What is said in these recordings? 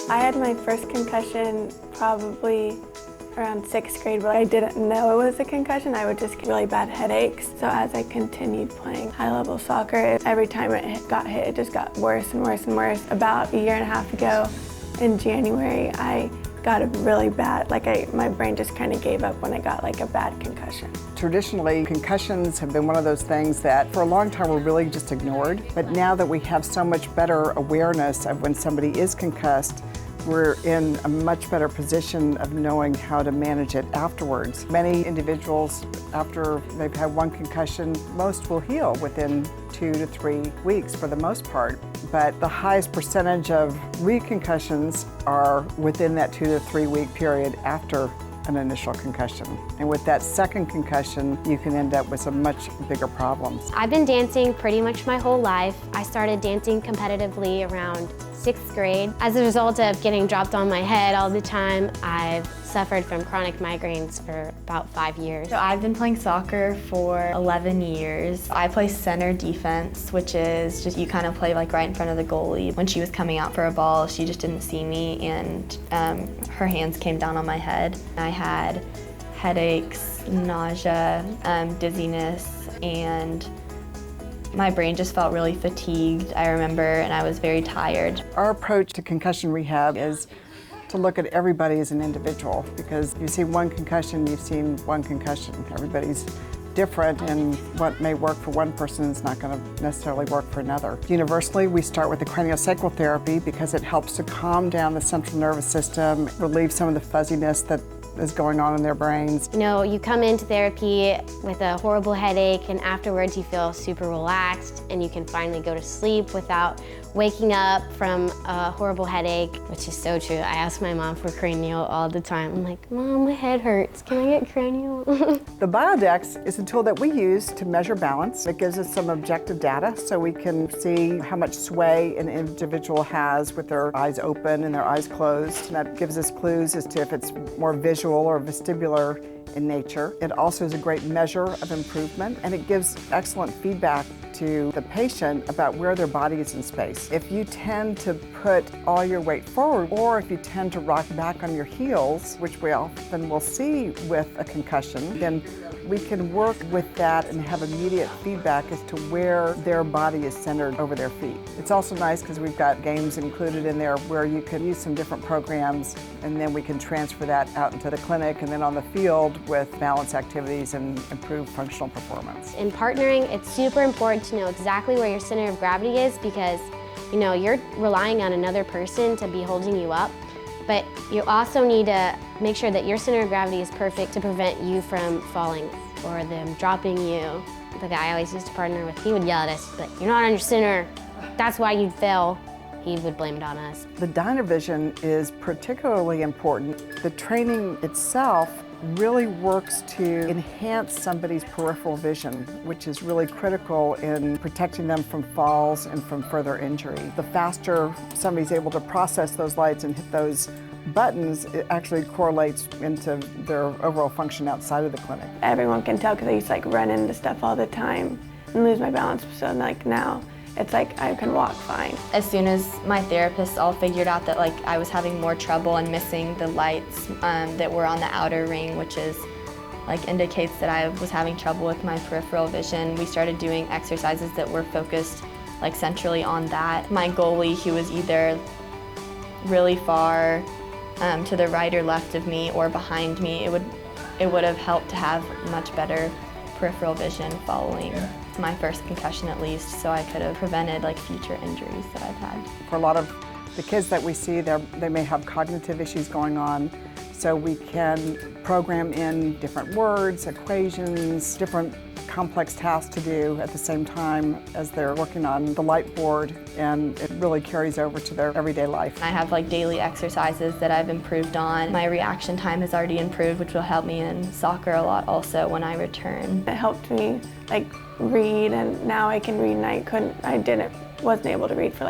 I had my first concussion probably around 6th grade, but I didn't know it was a concussion. I would just get really bad headaches. So as I continued playing high-level soccer, every time it got hit, it just got worse and worse and worse. About a year and a half ago, in January, I got a really bad, my brain just kind of gave up when I got a bad concussion. Traditionally, concussions have been one of those things that for a long time were really just ignored. But now that we have so much better awareness of when somebody is concussed, we're in a much better position of knowing how to manage it afterwards. Many individuals, after they've had one concussion, most will heal within 2 to 3 weeks for the most part. But the highest percentage of reconcussions are within that 2 to 3 week period after an initial concussion. And with that second concussion, you can end up with some much bigger problems. I've been dancing pretty much my whole life. I started dancing competitively around 6th grade. As a result of getting dropped on my head all the time, I've suffered from chronic migraines for about 5 years. So I've been playing soccer for 11 years. I play center defense, which is just you kind of play right in front of the goalie. When she was coming out for a ball, she just didn't see me, and her hands came down on my head. I had headaches, nausea, dizziness, and my brain just felt really fatigued, I remember, and I was very tired. Our approach to concussion rehab is to look at everybody as an individual, because you see one concussion, you've seen one concussion. Everybody's different, and what may work for one person is not going to necessarily work for another. Universally, we start with the craniosacral therapy because it helps to calm down the central nervous system, relieve some of the fuzziness that is going on in their brains. You know, you come into therapy with a horrible headache, and afterwards you feel super relaxed and you can finally go to sleep without waking up from a horrible headache, which is so true. I ask my mom for cranial all the time. I'm like, Mom, my head hurts. Can I get cranial? The Biodex is a tool that we use to measure balance. It gives us some objective data so we can see how much sway an individual has with their eyes open and their eyes closed. And that gives us clues as to if it's more visual or vestibular in nature. It also is a great measure of improvement, and it gives excellent feedback to the patient about where their body is in space. If you tend to put all your weight forward, or if you tend to rock back on your heels, which we often will see with a concussion, then we can work with that and have immediate feedback as to where their body is centered over their feet. It's also nice because we've got games included in there where you can use some different programs, and then we can transfer that out into the clinic and then on the field with balance activities and improve functional performance. In partnering, it's super important to know exactly where your center of gravity is, because you know you're relying on another person to be holding you up, but you also need to make sure that your center of gravity is perfect to prevent you from falling or them dropping you. The guy I always used to partner with, he would yell at us, like, "You're not on your center, that's why you fell." He would blame it on us. The Dynavision is particularly important. The training itself really works to enhance somebody's peripheral vision, which is really critical in protecting them from falls and from further injury. The faster somebody's able to process those lights and hit those buttons, it actually correlates into their overall function outside of the clinic. Everyone can tell because I used to run into stuff all the time and lose my balance. So now it's I can walk fine. As soon as my therapists all figured out that I was having more trouble and missing the lights that were on the outer ring, which is indicates that I was having trouble with my peripheral vision, we started doing exercises that were focused centrally on that. My goalie, he was either really far to the right or left of me or behind me. It would have helped to have much better peripheral vision following my first concussion at least, so I could have prevented future injuries that I've had. For a lot of the kids that we see, they may have cognitive issues going on, so we can program in different words, equations, different complex tasks to do at the same time as they're working on the light board, and it really carries over to their everyday life. I have daily exercises that I've improved on. My reaction time has already improved, which will help me in soccer a lot also when I return. It helped me read, and now I can read, and I wasn't able to read for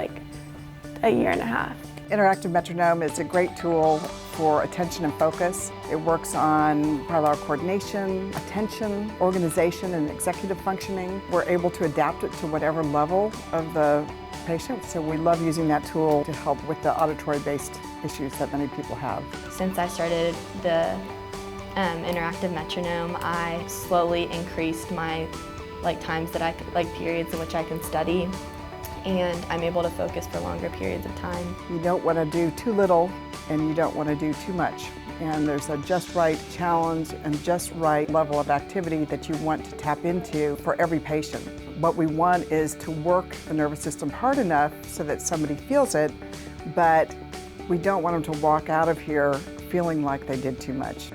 a year and a half. Interactive metronome is a great tool for attention and focus. It works on bilateral coordination, attention, organization, and executive functioning. We're able to adapt it to whatever level of the patient, so we love using that tool to help with the auditory-based issues that many people have. Since I started the interactive metronome, I slowly increased my times that periods in which I can study, and I'm able to focus for longer periods of time. You don't want to do too little and you don't want to do too much. And there's a just right challenge and just right level of activity that you want to tap into for every patient. What we want is to work the nervous system hard enough so that somebody feels it, but we don't want them to walk out of here feeling like they did too much.